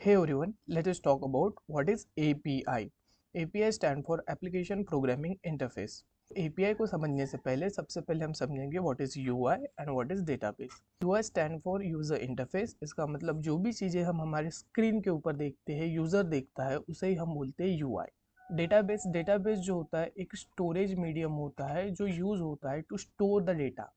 Hey everyone, let us talk about what is API. API stand for Application Programming Interface. API को समझने से पहले सबसे पहले हम समझेंगे what is UI and what is database. UI stand for User Interface. इसका मतलब जो भी चीज़ें हम हमारे स्क्रीन के ऊपर देखते हैं, यूज़र देखता है, उसे ही हम बोलते हैं UI. डेटाबेस जो होता है एक स्टोरेज मीडियम होता है जो यूज़ होता है टू स्टोर द डेटा.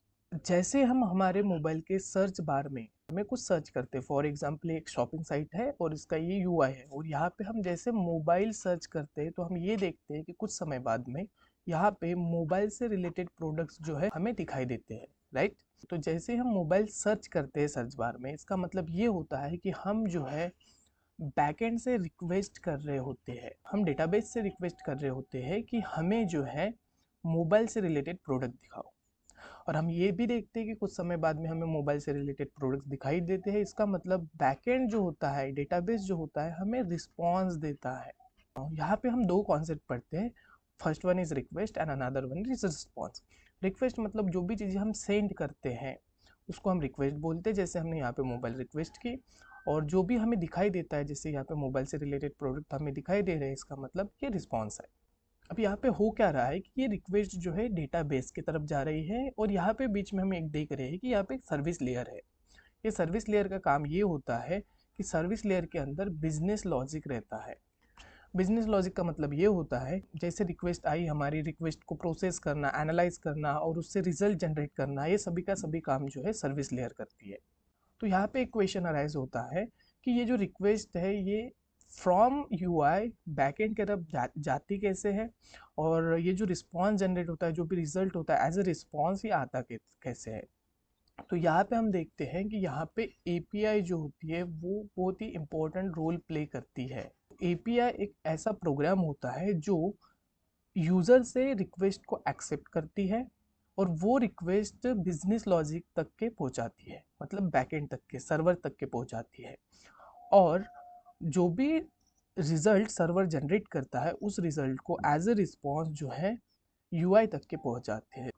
जैसे हम हमारे मोबाइल के सर्च बार में कुछ सर्च करते हैं, फॉर एग्जांपल एक शॉपिंग साइट है और इसका ये यूआई है, और यहाँ पे हम जैसे मोबाइल सर्च करते हैं तो हम ये देखते हैं कि कुछ समय बाद में यहाँ पे मोबाइल से रिलेटेड प्रोडक्ट्स जो है हमें दिखाई देते हैं, राइट. तो जैसे हम मोबाइल सर्च करते हैं सर्च बार में, इसका मतलब ये होता है कि हम जो है बैकएंड से रिक्वेस्ट कर रहे होते हैं, हम डेटाबेस से रिक्वेस्ट कर रहे होते हैं कि हमें जो है मोबाइल से रिलेटेड प्रोडक्ट दिखाओ. और हम ये भी देखते हैं कि कुछ समय बाद में हमें मोबाइल से रिलेटेड प्रोडक्ट्स दिखाई देते हैं. इसका मतलब बैकएंड जो होता है, डेटाबेस जो होता है, हमें रिस्पॉन्स देता है. यहाँ पे हम दो कॉन्सेप्ट पढ़ते हैं. First one is request and another one is response. Request मतलब जो भी चीज़ें हम सेंड करते हैं उसको हम रिक्वेस्ट बोलते हैं, जैसे हमने यहाँ पे मोबाइल रिक्वेस्ट की. और जो भी हमें दिखाई देता है, जैसे यहाँ पे मोबाइल से रिलेटेड प्रोडक्ट हमें दिखाई दे रहे हैं, इसका मतलब ये रिस्पॉन्स है. अब यहाँ पे हो क्या रहा है कि ये रिक्वेस्ट जो है डेटाबेस की तरफ जा रही है, और यहाँ पे बीच में हम एक देख रहे हैं कि यहाँ पे एक सर्विस लेयर है. ये सर्विस लेयर का काम ये होता है कि सर्विस लेयर के अंदर बिजनेस लॉजिक रहता है. बिजनेस लॉजिक का मतलब ये होता है जैसे रिक्वेस्ट आई, हमारी रिक्वेस्ट को प्रोसेस करना, एनालाइज करना और उससे रिजल्ट जनरेट करना, ये सभी का सभी काम जो है सर्विस लेयर करती है. तो यहाँ पे एक क्वेश्चन अराइज होता है कि ये जो रिक्वेस्ट है ये फ्रॉम यूआई बैकएंड की तरफ जाती कैसे है, और ये जो रिस्पॉन्स जनरेट होता है, जो भी रिजल्ट होता है एज ए रिस्पॉन्स, ये आता कैसे है. तो यहाँ पे हम देखते हैं कि यहाँ पे एपीआई जो होती है वो बहुत ही इम्पोर्टेंट रोल प्ले करती है. एपीआई एक ऐसा प्रोग्राम होता है जो यूज़र से रिक्वेस्ट को एक्सेप्ट करती है और वो रिक्वेस्ट बिजनेस लॉजिक तक के पहुंचाती है, मतलब बैकएंड तक के, सर्वर तक के पहुंचाती है. और जो भी रिजल्ट सर्वर जनरेट करता है उस रिजल्ट को एज ए रिस्पॉन्स जो है यूआई तक के पहुंचाते हैं.